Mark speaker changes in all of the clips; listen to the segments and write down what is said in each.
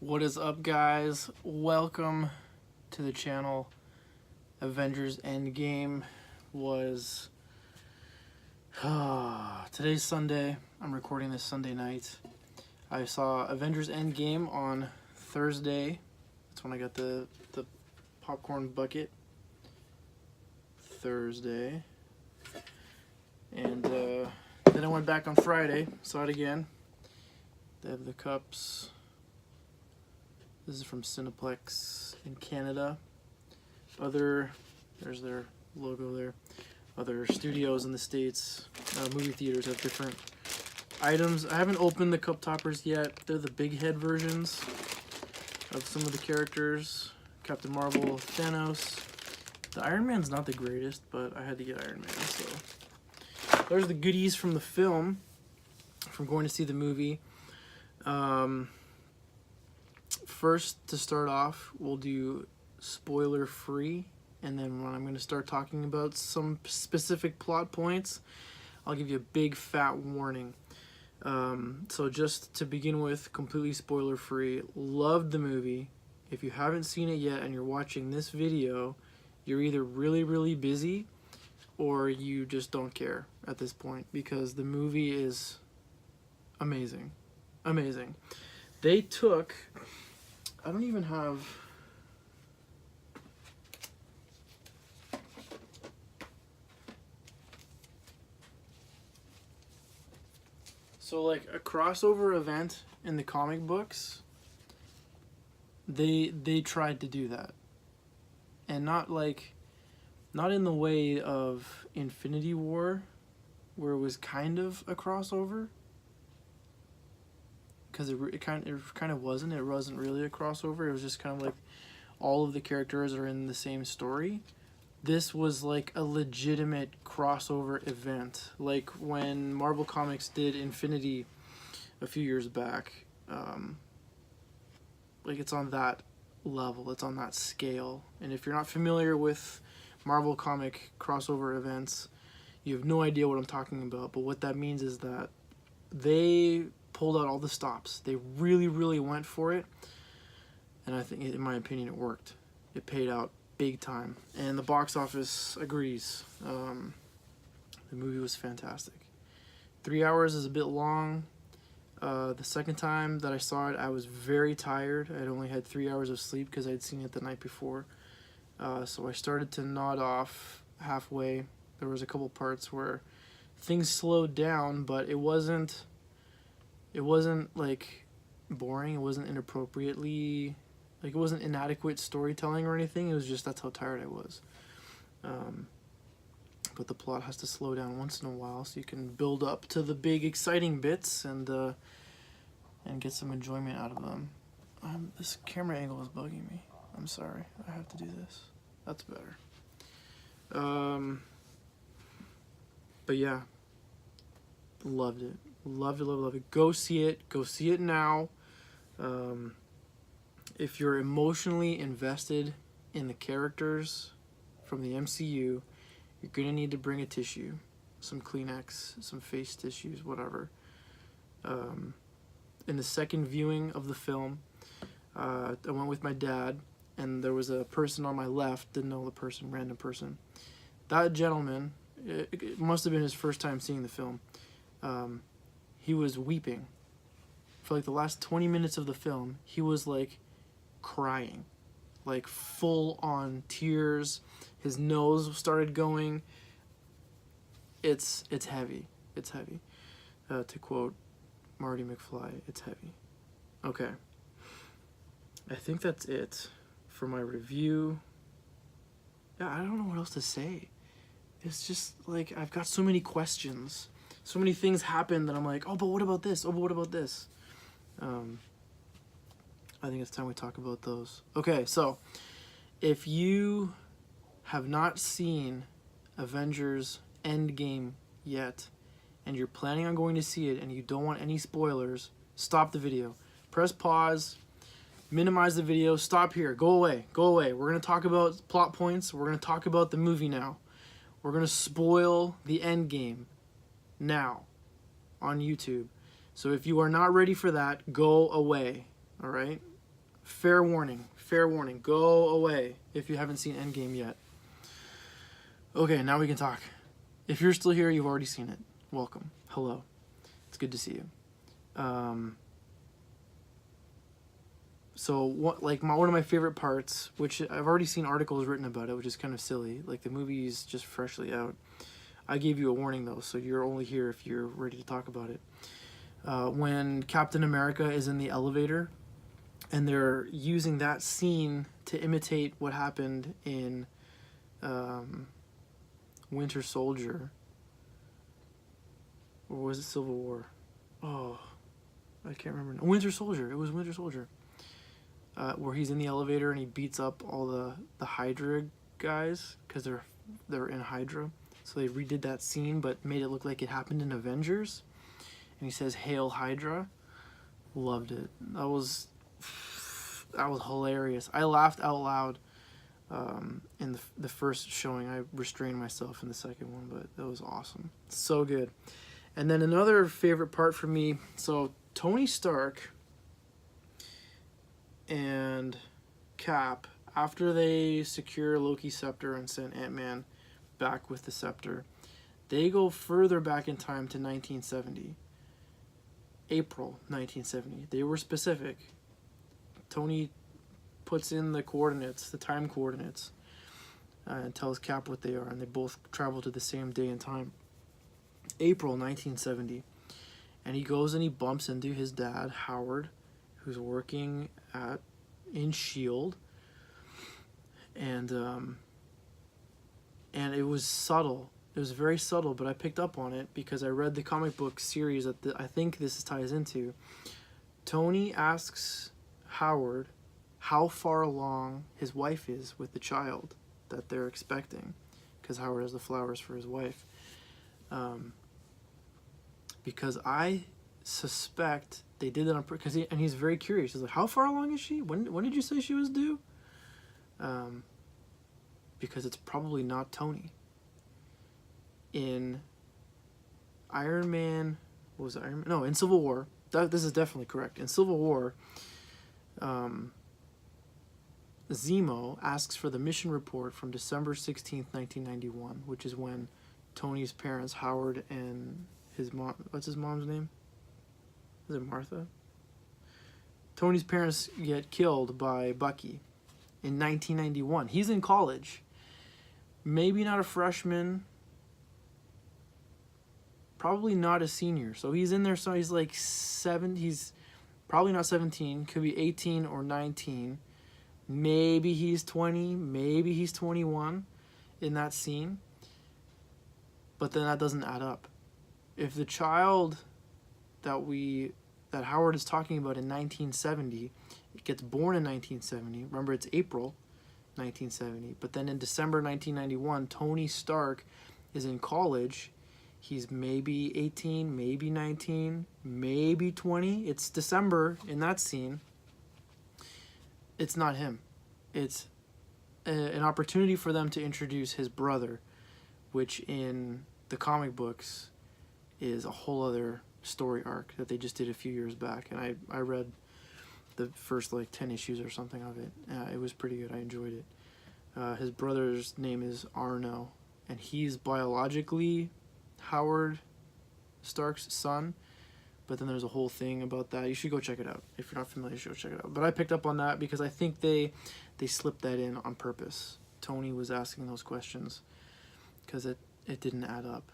Speaker 1: What is up, guys? Welcome to the channel. Avengers Endgame was today's Sunday. I'm recording this Sunday night. I saw Avengers Endgame on Thursday. That's when I got the popcorn bucket. Thursday. And then I went back on Friday, saw it again. They have the cups. This is from Cineplex in Canada. There's their logo there. Other studios in the States, movie theaters have different items. I haven't opened the cup toppers yet. They're the big head versions of some of the characters. Captain Marvel, Thanos. The Iron Man's not the greatest, but I had to get Iron Man, so. There's the goodies from the film, from going to see the movie. First, to start off, we'll do spoiler free, and then when I'm going to start talking about some specific plot points, I'll give you a big fat warning. So just to begin with, completely spoiler free, loved the movie. If you haven't seen it yet and you're watching this video, you're either really busy or you just don't care at this point, because the movie is amazing. They took, I don't even have, so like a crossover event in the comic books, they tried to do that, and not in the way of Infinity War, where it was kind of a crossover. Because it kind of wasn't. It wasn't really a crossover. It was just kind of like all of the characters are in the same story. This was like a legitimate crossover event, like when Marvel Comics did Infinity a few years back. Like it's on that level. It's on that scale. And if you're not familiar with Marvel comic crossover events, you have no idea what I'm talking about. But what that means is that they pulled out all the stops. They really went for it, and I think, in my opinion, it worked. It paid out big time, and the box office agrees. The movie was fantastic. 3 hours is a bit long. The second time that I saw it, I was very tired. I'd only had 3 hours of sleep because I'd seen it the night before, so I started to nod off halfway. There was a couple parts where things slowed down, but it wasn't like boring. It wasn't inappropriately, like it wasn't inadequate storytelling or anything. It was just that's how tired I was. But the plot has to slow down once in a while so you can build up to the big exciting bits and get some enjoyment out of them. This camera angle is bugging me. I'm sorry. I have to do this. That's better. But yeah, loved it. Love it. Go see it. Go see it now. If you're emotionally invested in the characters from the MCU, you're gonna need to bring a tissue, some Kleenex, some face tissues, whatever. In the second viewing of the film, I went with my dad, and there was a person on my left, didn't know the person, random person. That gentleman, it must have been his first time seeing the film. He was weeping. For like the last 20 minutes of the film, he was like crying. Like full on tears. His nose started going. It's heavy. It's heavy. To quote Marty McFly, it's heavy. Okay. I think that's it for my review. Yeah, I don't know what else to say. It's just like I've got so many questions. So many things happen that I'm like, oh, but what about this? Oh, but what about this? I think it's time we talk about those. Okay, so if you have not seen Avengers Endgame yet, and you're planning on going to see it and you don't want any spoilers, stop the video. Press pause, minimize the video, stop here, go away. We're going to talk about plot points. We're going to talk about the movie now. We're going to spoil the Endgame now on YouTube. So if you are not ready for that, go away, all right? fair warning. Fair warning. Go away if you haven't seen Endgame yet. Okay, now we can talk. If you're still here, you've already seen it. Welcome. Hello. It's good to see you. So one of my favorite parts, which I've already seen articles written about it, which is kind of silly. Like the movie's just freshly out. I gave you a warning though, so you're only here if you're ready to talk about it. When Captain America is in the elevator, and they're using that scene to imitate what happened in Winter Soldier, or was it Civil War? Oh, I can't remember. Winter Soldier. It was Winter Soldier. Where he's in the elevator and he beats up all the Hydra guys because they're in Hydra. So they redid that scene but made it look like it happened in Avengers. And he says, "Hail Hydra." Loved it. That was hilarious. I laughed out loud in the first showing. I restrained myself in the second one, but that was awesome. So good. And then another favorite part for me, so Tony Stark and Cap, after they secure Loki's scepter and send Ant-Man back with the scepter, they go further back in time to 1970. April 1970. They were specific. Tony puts in the coordinates, the time coordinates, and tells Cap what they are, and they both travel to the same day and time. April 1970. And he goes and he bumps into his dad, Howard, who's working in S.H.I.E.L.D. And it was subtle. It was very subtle, but I picked up on it because I read the comic book series that I think this ties into. Tony asks Howard how far along his wife is with the child that they're expecting, because Howard has the flowers for his wife. Because I suspect they did that on purpose, and he's very curious. He's like, "How far along is she? When did you say she was due?" Because it's probably not Tony. In Iron Man, what was it, Iron Man? No, in Civil War. This is definitely correct. In Civil War, Zemo asks for the mission report from December 16th, 1991, which is when Tony's parents, Howard and his mom, what's his mom's name? Is it Martha? Tony's parents get killed by Bucky in 1991. He's in college. Maybe not a freshman. Probably not a senior. So he's in there, so he's like 7. He's probably not 17. Could be 18 or 19. Maybe he's 20. Maybe he's 21 in that scene. But then that doesn't add up. If the child that Howard is talking about in 1970, it gets born in 1970. Remember, it's April 1970. But then in December 1991, Tony Stark is in college. He's maybe 18, maybe 19, maybe 20. It's December in that scene. It's not him. It's an opportunity for them to introduce his brother, which in the comic books is a whole other story arc that they just did a few years back. And I read the first 10 issues or something of it. It was pretty good. I enjoyed it. His brother's name is Arno, and he's biologically Howard Stark's son, but then there's a whole thing about that. You should go check it out. If you're not familiar, you should go check it out. But I picked up on that because I think they slipped that in on purpose. Tony was asking those questions because it didn't add up.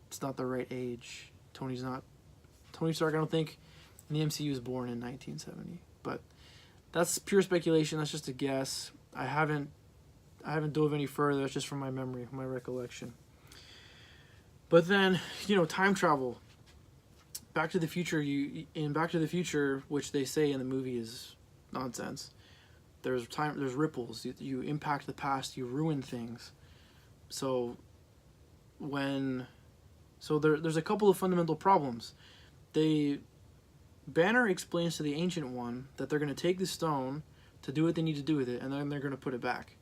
Speaker 1: It's not the right age. Tony Stark, I don't think in the MCU was born in 1970, but that's pure speculation. That's just a guess. I haven't dove any further. It's just from my memory, my recollection. But then, time travel. Back to the Future, in Back to the Future, which they say in the movie is nonsense. There's ripples. You impact the past, you ruin things. So there's a couple of fundamental problems. Banner explains to the Ancient One that they're going to take the stone to do what they need to do with it, and then they're going to put it back.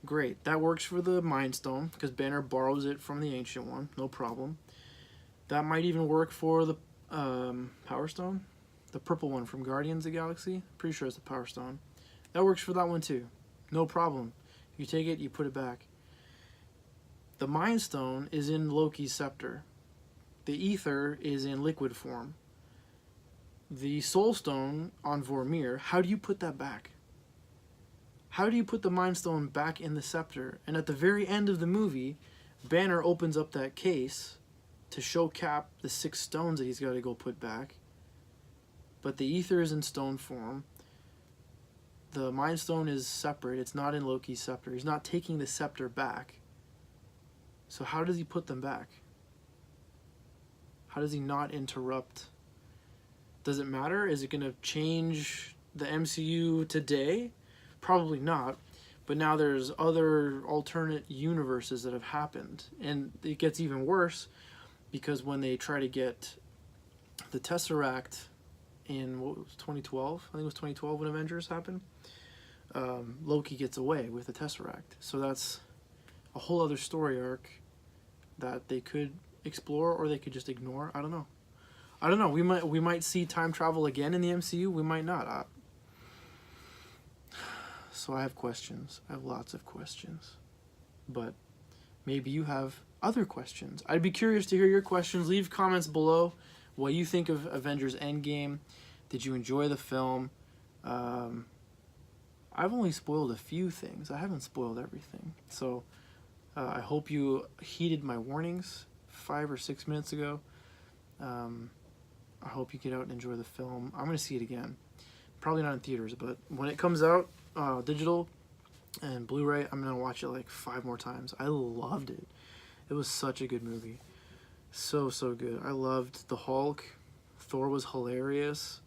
Speaker 1: Great. That works for the Mind Stone, because Banner borrows it from the Ancient One. No problem. That might even work for the Power Stone. the purple one from Guardians of the Galaxy. Pretty sure it's the Power Stone. That works for that one too. No problem. You take it, you put it back. The Mind Stone is in Loki's scepter. The Ether is in liquid form. The Soul Stone on Vormir, how do you put that back? How do you put the Mind Stone back in the scepter? And at the very end of the movie, Banner opens up that case to show Cap the 6 stones that he's got to go put back. But the Ether is in stone form. The Mind Stone is separate. It's not in Loki's scepter. He's not taking the scepter back. So how does he put them back? How does he not interrupt? Does it matter? Is it going to change the MCU today? Probably not. But now there's other alternate universes that have happened. And it gets even worse because when they try to get the Tesseract in, what was 2012? I think it was 2012 when Avengers happened. Loki gets away with the Tesseract. So that's a whole other story arc that they could explore or they could just ignore. I don't know. We might see time travel again in the MCU. We might not. So I have questions. I have lots of questions. But maybe you have other questions. I'd be curious to hear your questions. Leave comments below what you think of Avengers Endgame. Did you enjoy the film? I've only spoiled a few things. I haven't spoiled everything. So I hope you heeded my warnings 5 or 6 minutes ago. I hope you get out and enjoy the film. I'm going to see it again. Probably not in theaters, but when it comes out, digital and Blu-ray, I'm going to watch it like 5 more times. I loved it. It was such a good movie. So good. I loved the Hulk. Thor was hilarious.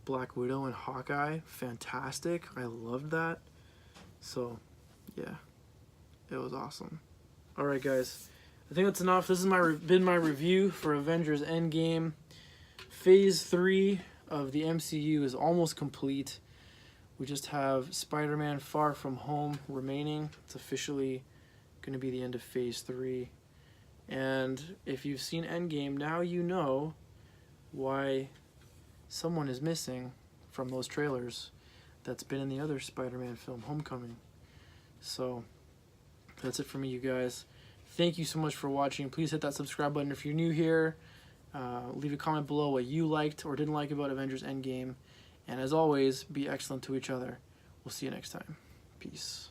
Speaker 1: Black Widow and Hawkeye, fantastic. I loved that. So, yeah, it was awesome. Alright guys, I think that's enough. This has been my review for Avengers Endgame. Phase 3 of the MCU is almost complete. We just have Spider-Man Far From Home remaining. It's officially going to be the end of Phase 3. And if you've seen Endgame, now you know why someone is missing from those trailers that's been in the other Spider-Man film, Homecoming. So that's it for me, you guys. Thank you so much for watching. Please hit that subscribe button if you're new here. Leave a comment below what you liked or didn't like about Avengers Endgame. And as always, be excellent to each other. We'll see you next time. Peace.